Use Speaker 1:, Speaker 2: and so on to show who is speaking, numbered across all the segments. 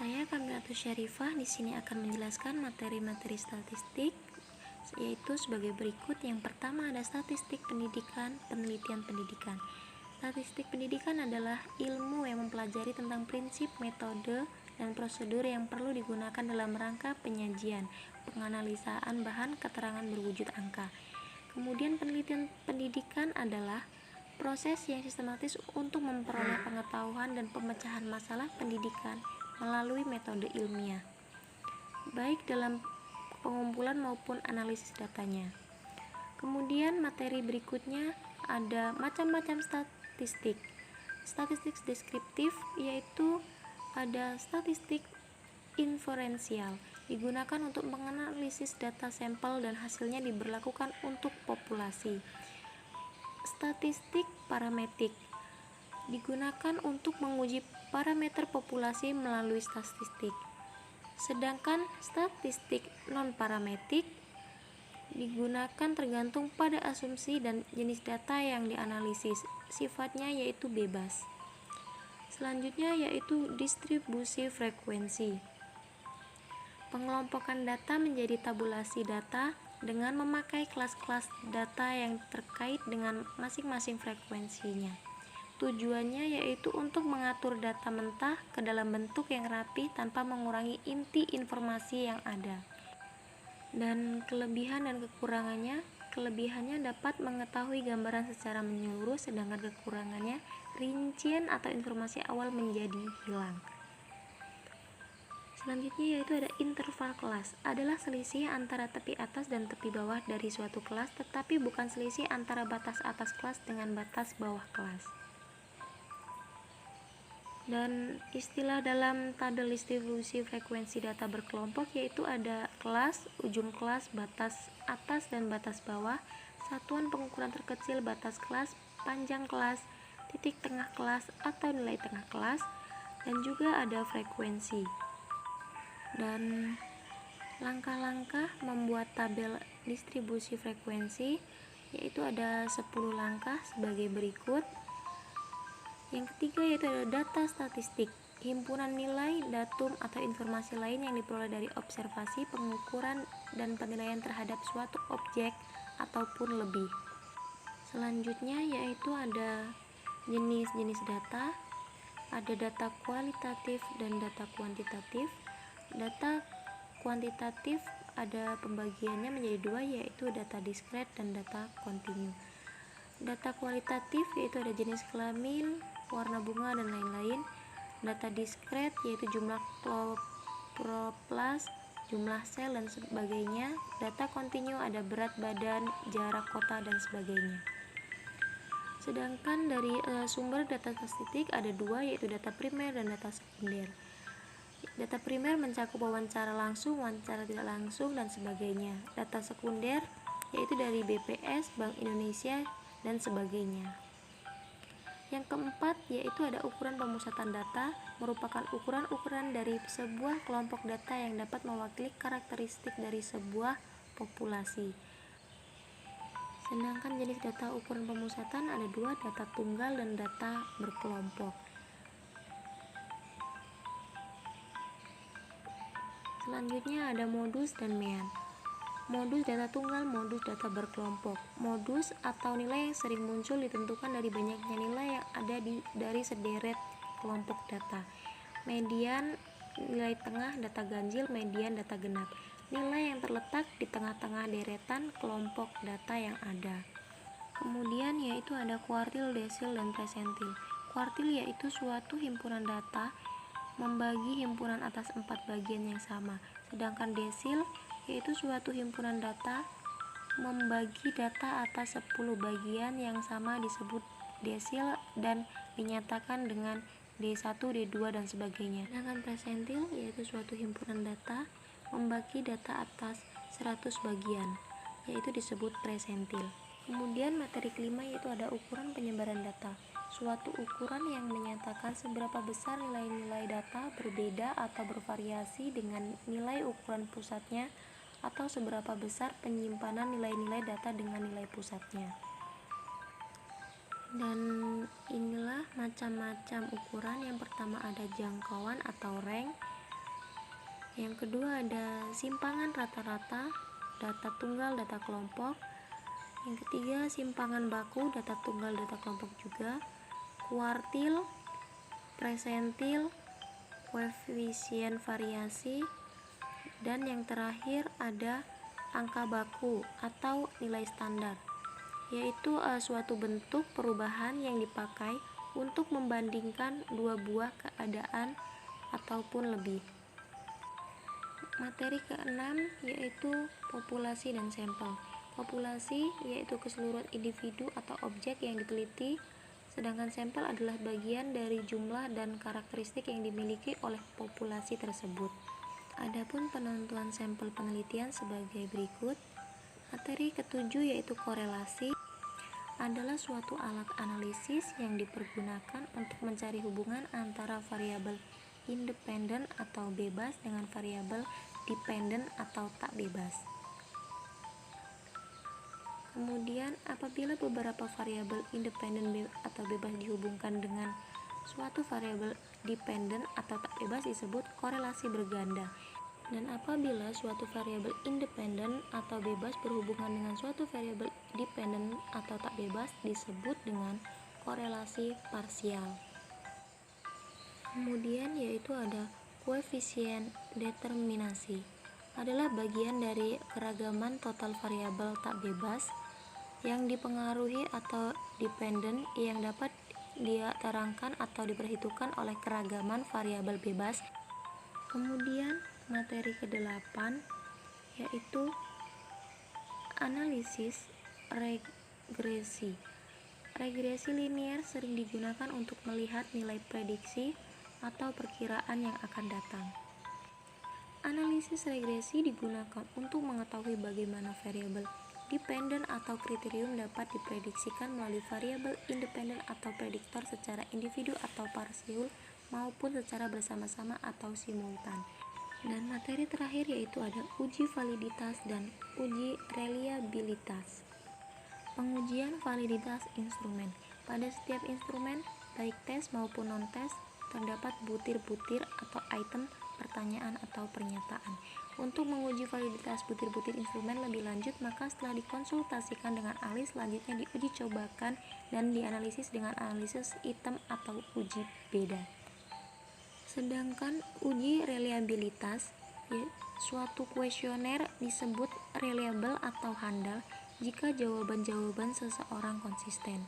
Speaker 1: Saya Kamilatu Syarifah di sini akan menjelaskan materi-materi statistik, yaitu sebagai berikut. Yang pertama ada statistik pendidikan, penelitian pendidikan. Statistik pendidikan adalah ilmu yang mempelajari tentang prinsip, metode, dan prosedur yang perlu digunakan dalam rangka penyajian, penganalisaan bahan keterangan berwujud angka. Kemudian penelitian pendidikan adalah proses yang sistematis untuk memperoleh pengetahuan dan pemecahan masalah pendidikan melalui metode ilmiah, baik dalam pengumpulan maupun analisis datanya. Kemudian materi berikutnya ada macam-macam statistik. Statistik deskriptif yaitu ada statistik inferensial, digunakan untuk menganalisis data sampel dan hasilnya diberlakukan untuk populasi. Statistik parametrik digunakan untuk menguji parameter populasi melalui statistik. Sedangkan statistik non-parametrik digunakan tergantung pada asumsi dan jenis data yang dianalisis. Sifatnya yaitu bebas. Selanjutnya yaitu distribusi frekuensi. Pengelompokan data menjadi tabulasi data dengan memakai kelas-kelas data yang terkait dengan masing-masing frekuensinya. Tujuannya yaitu untuk mengatur data mentah ke dalam bentuk yang rapi tanpa mengurangi inti informasi yang ada. Dan kelebihan dan kelebihannya dapat mengetahui gambaran secara menyeluruh, sedangkan kekurangannya rincian atau informasi awal menjadi hilang. Selanjutnya yaitu ada interval kelas, adalah selisih antara tepi atas dan tepi bawah dari suatu kelas, tetapi bukan selisih antara batas atas kelas dengan batas bawah kelas. Dan istilah dalam tabel distribusi frekuensi data berkelompok yaitu ada kelas, ujung kelas, batas atas dan batas bawah, satuan pengukuran terkecil batas kelas, panjang kelas, titik tengah kelas atau nilai tengah kelas, dan juga ada frekuensi. Dan langkah-langkah membuat tabel distribusi frekuensi yaitu ada 10 langkah sebagai berikut. Yang ketiga yaitu ada data statistik, himpunan nilai, datum, atau informasi lain yang diperoleh dari observasi, pengukuran, dan penilaian terhadap suatu objek ataupun lebih. Selanjutnya yaitu ada jenis-jenis data, ada data kualitatif dan data kuantitatif. Data kuantitatif ada pembagiannya menjadi dua, yaitu data diskret dan data kontinu. Data kualitatif yaitu ada jenis kelamin, warna bunga, dan lain-lain. Data diskret yaitu jumlah kloplas, jumlah sel, dan sebagainya. Data kontinu ada berat badan, jarak kota, dan sebagainya. Sedangkan dari sumber data statistik ada dua, yaitu data primer dan data sekunder. Data primer mencakup wawancara langsung, wawancara tidak langsung, dan sebagainya. Data sekunder yaitu dari BPS, Bank Indonesia, dan sebagainya. Yang keempat yaitu ada ukuran pemusatan data, merupakan ukuran-ukuran dari sebuah kelompok data yang dapat mewakili karakteristik dari sebuah populasi. Sedangkan jenis data ukuran pemusatan ada dua, data tunggal dan data berkelompok. Selanjutnya ada modus dan mean. Modus data tunggal, modus data berkelompok. Modus atau nilai yang sering muncul ditentukan dari banyaknya nilai yang ada dari sederet kelompok data. Median, nilai tengah, data ganjil, median, data genap. Nilai yang terletak di tengah-tengah deretan kelompok data yang ada. Kemudian yaitu ada kuartil, desil, dan presentil. Kuartil yaitu suatu himpunan data membagi himpunan atas 4 bagian yang sama. Sedangkan desil yaitu suatu himpunan data membagi data atas 10 bagian yang sama disebut desil dan dinyatakan dengan D1, D2, dan sebagainya. Sedangkan presentil yaitu suatu himpunan data membagi data atas 100 bagian, yaitu disebut presentil. Kemudian materi kelima yaitu ada ukuran penyebaran data, suatu ukuran yang menyatakan seberapa besar nilai-nilai data berbeda atau bervariasi dengan nilai ukuran pusatnya, atau seberapa besar penyimpanan nilai-nilai data dengan nilai pusatnya. Dan inilah macam-macam ukuran. Yang pertama ada jangkauan atau rank, Yang kedua ada simpangan rata-rata, data tunggal, data kelompok. Yang ketiga simpangan baku, data tunggal, data kelompok juga. Kuartil, presentil, koefisien variasi, dan yang terakhir ada angka baku atau nilai standar, yaitu suatu bentuk perubahan yang dipakai untuk membandingkan dua buah keadaan ataupun lebih. Materi keenam yaitu populasi dan sampel. Populasi yaitu keseluruhan individu atau objek yang diteliti, sedangkan sampel adalah bagian dari jumlah dan karakteristik yang dimiliki oleh populasi tersebut. Adapun penentuan sampel penelitian sebagai berikut. Materi ketujuh yaitu korelasi adalah suatu alat analisis yang dipergunakan untuk mencari hubungan antara variabel independen atau bebas dengan variabel dependen atau tak bebas. Kemudian, apabila beberapa variabel independen atau bebas dihubungkan dengan suatu variabel dependen atau tak bebas disebut korelasi berganda. Dan apabila suatu variabel independen atau bebas berhubungan dengan suatu variabel dependen atau tak bebas disebut dengan korelasi parsial. Kemudian yaitu ada koefisien determinasi, adalah bagian dari keragaman total variabel tak bebas yang dipengaruhi atau dependen yang dapat diterangkan atau diperhitungkan oleh keragaman variabel bebas. Kemudian materi ke-8 yaitu analisis regresi. Regresi linier sering digunakan untuk melihat nilai prediksi atau perkiraan yang akan datang. Analisis regresi digunakan untuk mengetahui bagaimana variabel dependen atau kriterium dapat diprediksikan melalui variabel independen atau prediktor secara individu atau parsial maupun secara bersama-sama atau simultan. Dan materi terakhir yaitu ada uji validitas dan uji reliabilitas. Pengujian validitas instrumen. Pada setiap instrumen, baik tes maupun non-tes, terdapat butir-butir atau item pertanyaan atau pernyataan. Untuk menguji validitas butir-butir instrumen lebih lanjut, maka setelah dikonsultasikan dengan ahli, selanjutnya diuji cobakan dan dianalisis dengan analisis item atau uji beda. Sedangkan uji reliabilitas, suatu kuesioner disebut reliable atau handal jika jawaban-jawaban seseorang konsisten.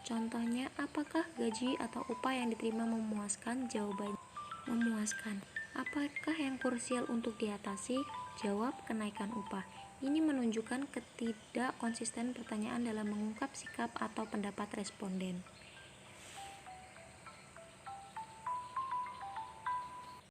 Speaker 1: Contohnya, apakah gaji atau upah yang diterima memuaskan? Jawaban memuaskan. Apakah yang krusial untuk diatasi? Jawab, kenaikan upah. Ini menunjukkan ketidakkonsisten pertanyaan dalam mengungkap sikap atau pendapat responden.